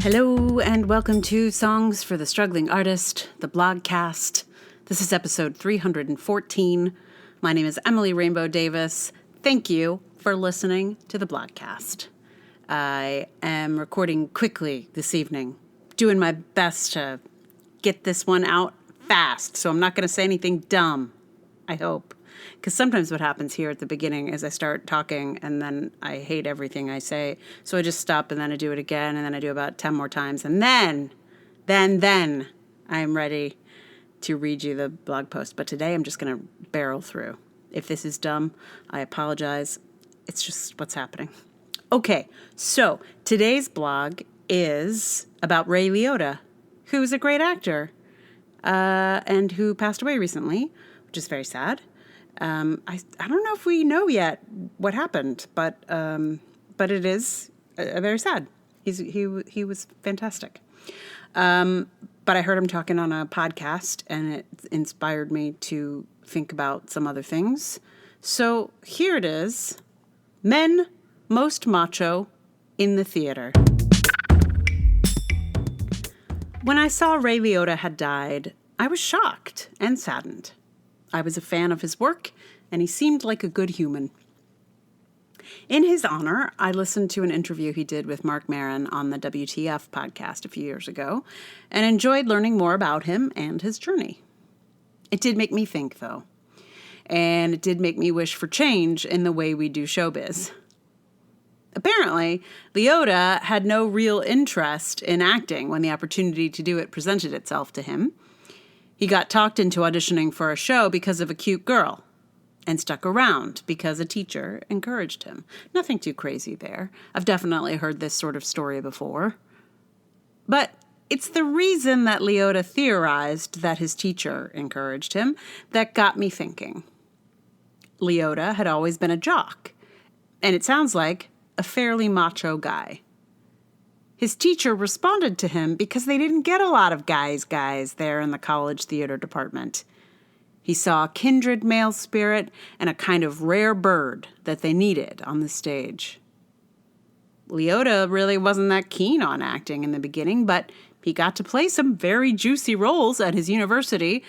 Hello and welcome to Songs for the Struggling Artist, the blogcast. This is episode 314. My name is Emily Rainbow Davis. Thank you for listening to the blogcast. I am recording quickly this evening, doing my best to get this one out fast, so I'm not going to say anything dumb, I hope. Because sometimes what happens here at the beginning is I start talking and then I hate everything I say. So I just stop and then I do it again and then I do about 10 more times. And then I'm ready to read you the blog post. But today I'm just going to barrel through. If this is dumb, I apologize. It's just what's happening. Okay, so today's blog is about Ray Liotta, who's a great actor and who passed away recently, which is very sad. I don't know if we know yet what happened, but it is very sad. He was fantastic. But I heard him talking on a podcast, and it inspired me to think about some other things. So here it is: Men most macho in the theater. When I saw Ray Liotta had died, I was shocked and saddened. I was a fan of his work, and he seemed like a good human. In his honor, I listened to an interview he did with Marc Maron on the WTF podcast a few years ago, and enjoyed learning more about him and his journey. It did make me think, though, and it did make me wish for change in the way we do showbiz. Apparently, Liotta had no real interest in acting when the opportunity to do it presented itself to him. He got talked into auditioning for a show because of a cute girl, and stuck around because a teacher encouraged him. Nothing too crazy there. I've definitely heard this sort of story before. But it's the reason that Liotta theorized that his teacher encouraged him that got me thinking. Liotta had always been a jock, and it sounds like a fairly macho guy. His teacher responded to him because they didn't get a lot of guys there in the college theater department. He saw a kindred male spirit and a kind of rare bird that they needed on the stage. Liotta really wasn't that keen on acting in the beginning, but he got to play some very juicy roles at his university,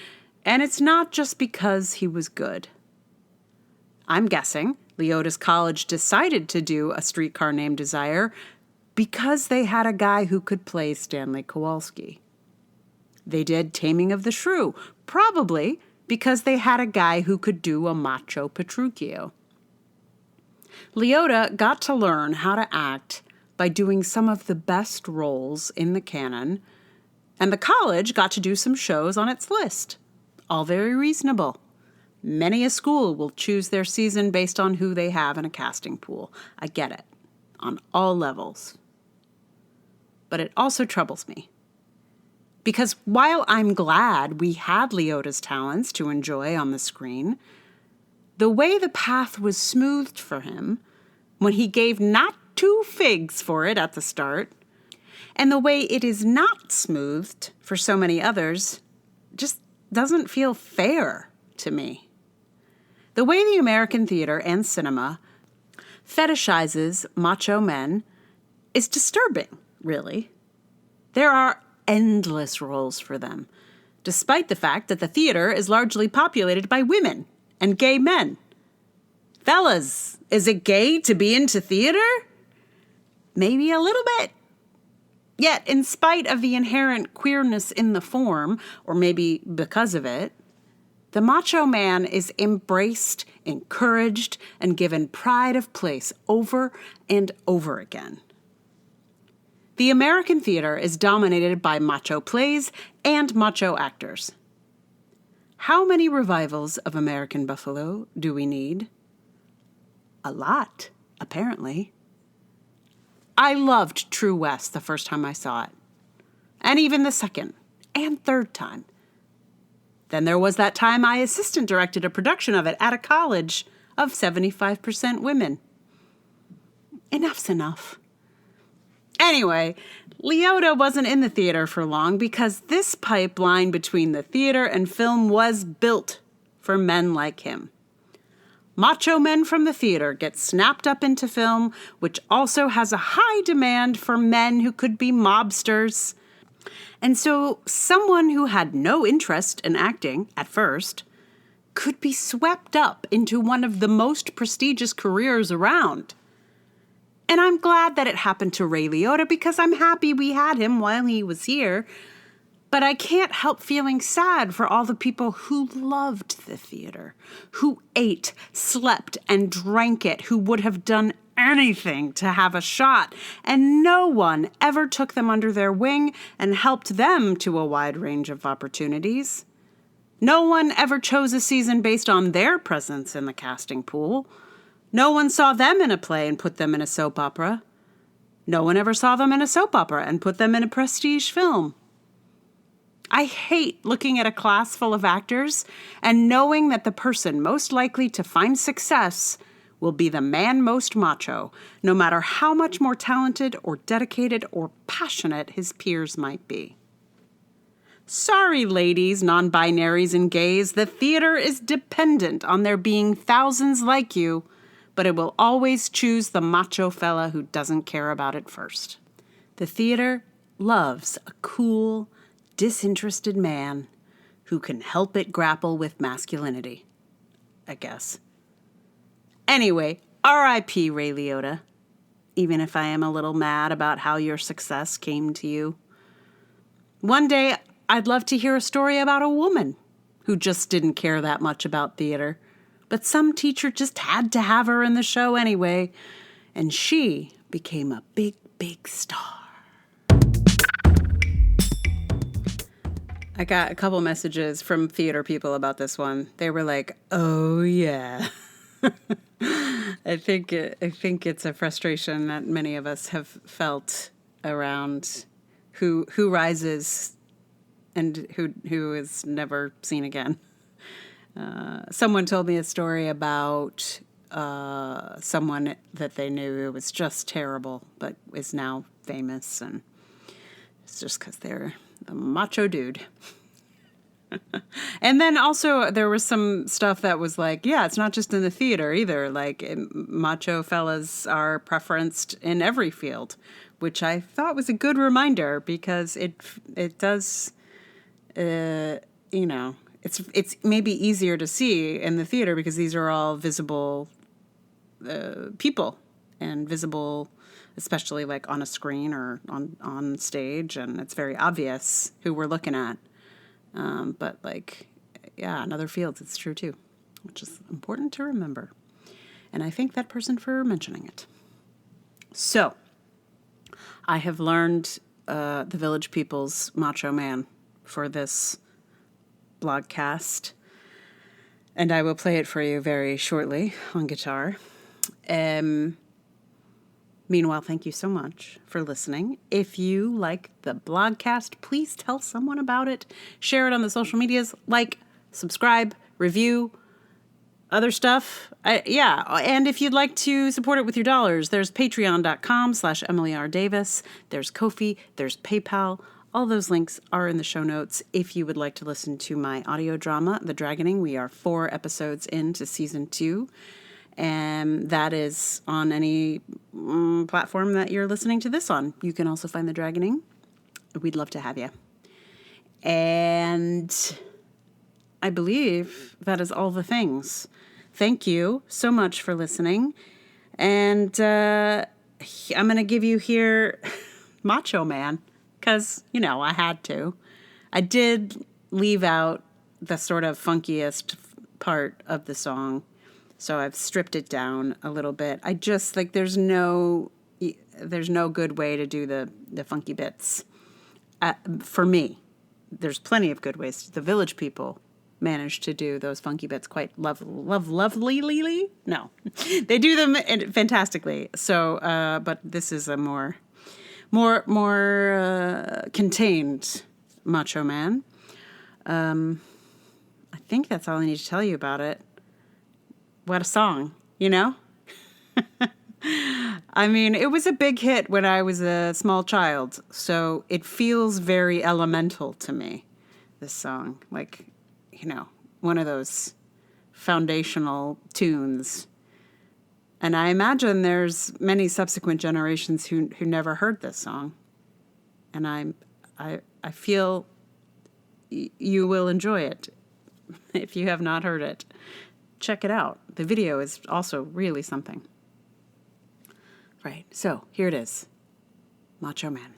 and it's not just because he was good. I'm guessing Liotta's college decided to do A Streetcar Named Desire because they had a guy who could play Stanley Kowalski. They did Taming of the Shrew, probably because they had a guy who could do a Macho Petruchio. Liotta got to learn how to act by doing some of the best roles in the canon, and the college got to do some shows on its list. All very reasonable. Many a school will choose their season based on who they have in a casting pool. I get it. On all levels. But it also troubles me. Because while I'm glad we had Liotta's talents to enjoy on the screen, the way the path was smoothed for him when he gave not two figs for it at the start, and the way it is not smoothed for so many others, just doesn't feel fair to me. The way the American theater and cinema fetishizes macho men is disturbing, really. There are endless roles for them, despite the fact that the theater is largely populated by women and gay men. Fellas, is it gay to be into theater? Maybe a little bit. Yet, in spite of the inherent queerness in the form, or maybe because of it, the macho man is embraced, encouraged, and given pride of place over and over again. The American theater is dominated by macho plays and macho actors. How many revivals of American Buffalo do we need? A lot, apparently. I loved True West the first time I saw it, and even the second and third time. Then there was that time I assistant directed a production of it at a college of 75% women. Enough's enough. Anyway, Liotta wasn't in the theater for long because this pipeline between the theater and film was built for men like him. Macho men from the theater get snapped up into film, which also has a high demand for men who could be mobsters. And so someone who had no interest in acting at first could be swept up into one of the most prestigious careers around. And I'm glad that it happened to Ray Liotta because I'm happy we had him while he was here. But I can't help feeling sad for all the people who loved the theater, who ate, slept, and drank it, who would have done anything to have a shot, and no one ever took them under their wing and helped them to a wide range of opportunities. No one ever chose a season based on their presence in the casting pool. No one saw them in a play and put them in a soap opera. No one ever saw them in a soap opera and put them in a prestige film. I hate looking at a class full of actors and knowing that the person most likely to find success will be the man most macho, no matter how much more talented or dedicated or passionate his peers might be. Sorry, ladies, non-binaries, and gays, the theater is dependent on there being thousands like you, but it will always choose the macho fella who doesn't care about it first. The theater loves a cool, disinterested man who can help it grapple with masculinity, I guess. Anyway, R.I.P. Ray Liotta, even if I am a little mad about how your success came to you. One day, I'd love to hear a story about a woman who just didn't care that much about theater, but some teacher just had to have her in the show anyway, and she became a big, big star. I got a couple messages from theater people about this one. They were like, "Oh yeah." I think it's a frustration that many of us have felt around who rises and who is never seen again. Someone told me a story about someone that they knew who was just terrible, but is now famous, and it's just because they're a macho dude. And then also there was some stuff that was like, yeah, it's not just in the theater either. Like macho fellas are preferenced in every field, which I thought was a good reminder because it does, it's maybe easier to see in the theater because these are all visible people and visible, especially like on a screen or on stage, and it's very obvious who we're looking at. But like, yeah, in other fields, it's true too, which is important to remember. And I thank that person for mentioning it. So I have learned the Village People's Macho Man for this blogcast, and I will play it for you very shortly on guitar. Meanwhile, thank you so much for listening. If you like the blogcast, please tell someone about it. Share it on the social medias. Like, subscribe, review, other stuff. And if you'd like to support it with your dollars, there's patreon.com/Emily R. Davis. There's Ko-fi. There's PayPal. All those links are in the show notes. If you would like to listen to my audio drama, The Dragoning, we are 4 episodes into season 2. And that is on any platform that you're listening to this on. You can also find The Dragoning. We'd love to have you. And I believe that is all the things. Thank you so much for listening. And I'm going to give you here Macho Man, because, I had to. I did leave out the sort of funkiest part of the song. So I've stripped it down a little bit. I just, there's no good way to do the funky bits. For me, there's plenty of good ways. The Village People managed to do those funky bits quite lovely. No, they do them fantastically. So, but this is a more contained Macho Man. I think that's all I need to tell you about it. What a song, I mean, it was a big hit when I was a small child, so it feels very elemental to me, this song. Like, one of those foundational tunes. And I imagine there's many subsequent generations who never heard this song. And I feel you will enjoy it if you have not heard it. Check it out. The video is also really something. Right, so here it is. Macho Man.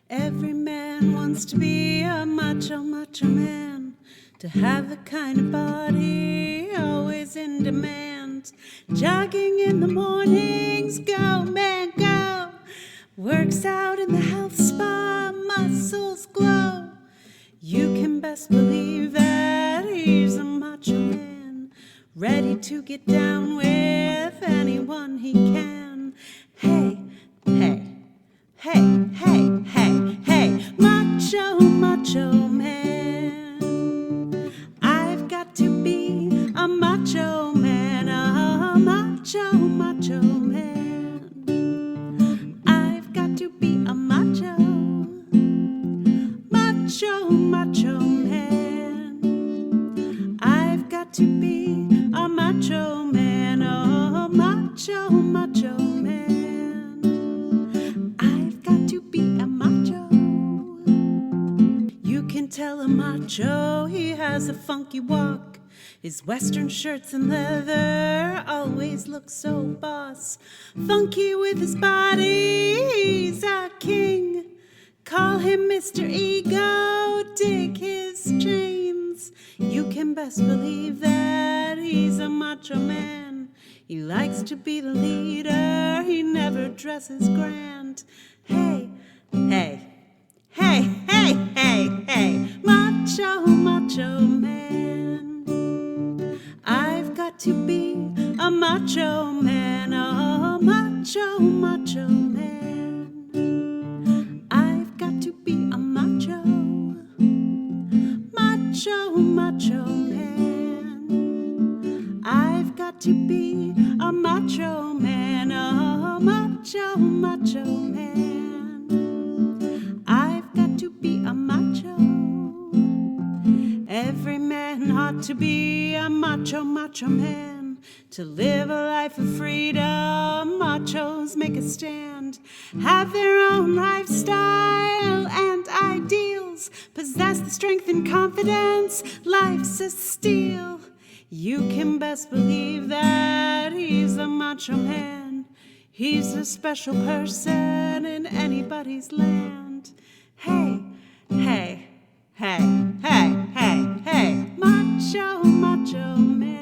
Every man wants to be a macho man, to have the kind of body always in demand. Jogging in the mornings, go man go. Works out in the health spa, muscles glow. You can best believe that he's a macho man, ready to get down with anyone he can. Hey, hey, hey, hey, hey, hey, macho man. I've got to be a macho man, a macho man. I've got to be a macho man. I've got to be a macho man, a macho man. I've got to be a macho. You can tell a macho he has a funky walk. His western shirts and leather always look so boss. Funky with his body, he's a king. Call him Mr. Ego, dig his chains. You can best believe that he's a macho man. He likes to be the leader, he never dresses grand. Hey, hey, hey, hey, hey, hey, macho man. I've got to be a macho man, a macho man. I've got to be a macho man. I've got to be a macho man, a macho man. I've got to be a macho. Every man ought to be a macho man. To live a life of freedom, machos make a stand. Have their own lifestyle and ideals. Possess the strength and confidence, life's a steal. You can best believe that he's a macho man. He's a special person in anybody's land. Hey, hey, hey, hey, hey, hey, macho man.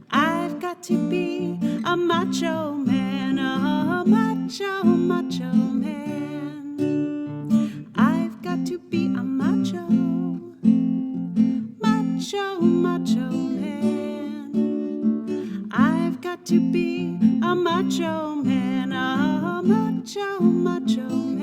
I've got to be a macho man, a macho man. I've got to be a macho man. I've got to be a macho man, a macho man.